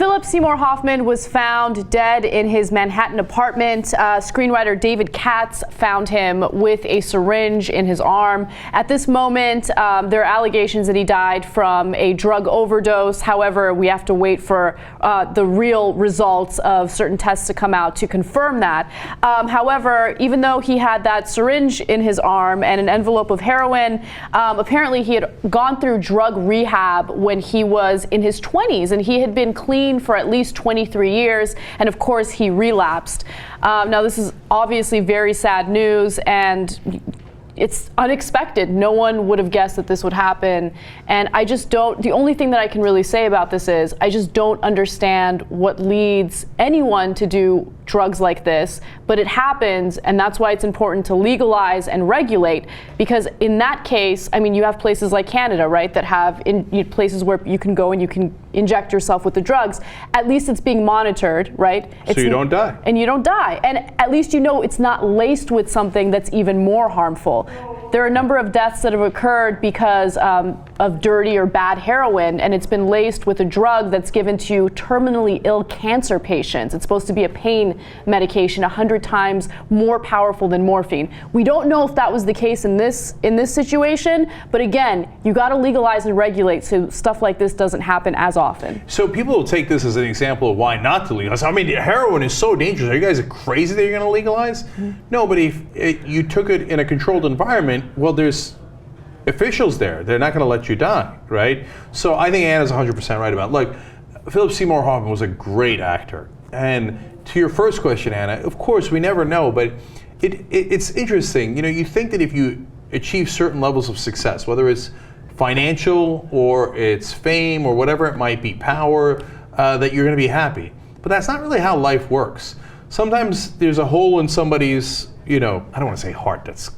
Philip Seymour Hoffman was found dead in his Manhattan apartment. Screenwriter David Katz found him with a syringe in his arm. At this moment, there are allegations that he died from a drug overdose. However, we have to wait for the real results of certain tests to come out to confirm that. However, even though he had that syringe in his arm and an envelope of heroin, apparently he had gone through drug rehab when he was in his 20s, and he had been clean for at least 23 years, and of course he relapsed. Now this is obviously very sad news, and it's unexpected. No one would have guessed that this would happen, and I just don't, the only thing that I can really say about this is I just don't understand what leads anyone to do drugs like this, but it happens, and that's why it's important to legalize and regulate, because in that case, I mean, you have places like Canada, right, that have places where you can go and you can inject yourself with the drugs. At least it's being monitored, right? So you don't die. And you don't die. And at least you know it's not laced with something that's even more harmful. There are a number of deaths that have occurred because of dirty or bad heroin, and it's been laced with a drug that's given to terminally ill cancer patients. It's supposed to be a pain medication 100 times more powerful than morphine. We don't know if that was the case in this situation, but again, you got to legalize and regulate so stuff like this doesn't happen as often. So people will take this as an example of why not to legalize. I mean, heroin is so dangerous. Are you guys crazy that you're going to legalize? Mm-hmm. No, but if you took it in a controlled environment, well, there's officials there. They're not going to let you die, right? So I think Anna's 100% right about it. Look, Philip Seymour Hoffman was a great actor. And to your first question, Anna, of course, we never know, but it's interesting. You know, you think that if you achieve certain levels of success, whether it's financial or it's fame or whatever it might be, power, that you're going to be happy. But that's not really how life works. Sometimes there's a hole in somebody's, I don't want to say heart, that's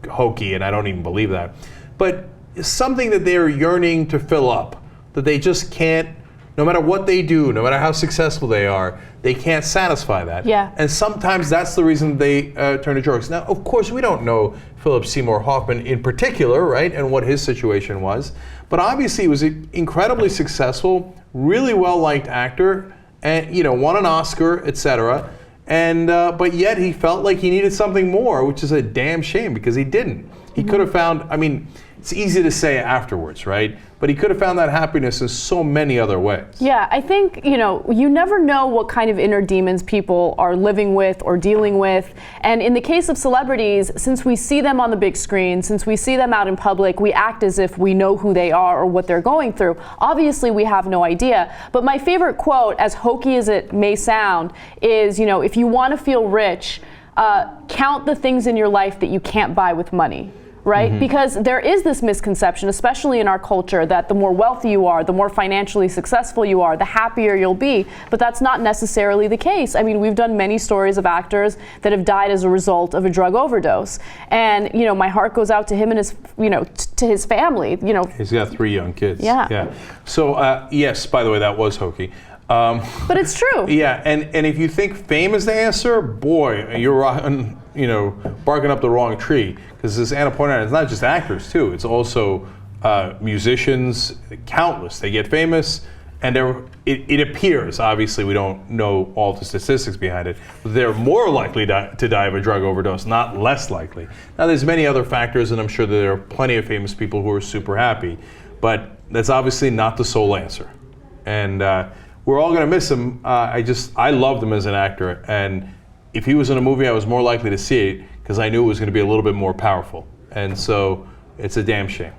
hokey, and I don't even believe that, but something that they're yearning to fill up, that they just can't, no matter what they do, no matter how successful they are, they can't satisfy that. Yeah. And sometimes that's the reason they turn to drugs. Now, of course, we don't know Philip Seymour Hoffman in particular, right, and what his situation was, but obviously he was an incredibly successful, really well-liked actor, and won an Oscar, etc. And but yet he felt like he needed something more, which is a damn shame because he didn't. He could have found, I mean, it's easy to say afterwards, right? But he could have found that happiness in so many other ways. Yeah, I think, you never know what kind of inner demons people are living with or dealing with. And in the case of celebrities, since we see them on the big screen, since we see them out in public, we act as if we know who they are or what they're going through. Obviously, we have no idea. But my favorite quote, as hokey as it may sound, is, if you want to feel rich, count the things in your life that you can't buy with money. Right? Mm-hmm. Because there is this misconception, especially in our culture, that the more wealthy you are, the more financially successful you are, the happier you'll be. But that's not necessarily the case. I mean, we've done many stories of actors that have died as a result of a drug overdose. And, my heart goes out to him and his, to his family. He's got 3 young kids. Yeah. So, yes, by the way, that was hokey. But it's true. Yeah, and if you think fame is the answer, boy, you're barking up the wrong tree. Because as Anna pointed out, it's not just actors too. It's also musicians, countless. They get famous, and it appears, obviously we don't know all the statistics behind it, but they're more likely to die of a drug overdose, not less likely. Now there's many other factors, and I'm sure that there are plenty of famous people who are super happy, but that's obviously not the sole answer. And we're all going to miss him. I loved him as an actor, and if he was in a movie, I was more likely to see it because I knew it was going to be a little bit more powerful. And so it's a damn shame.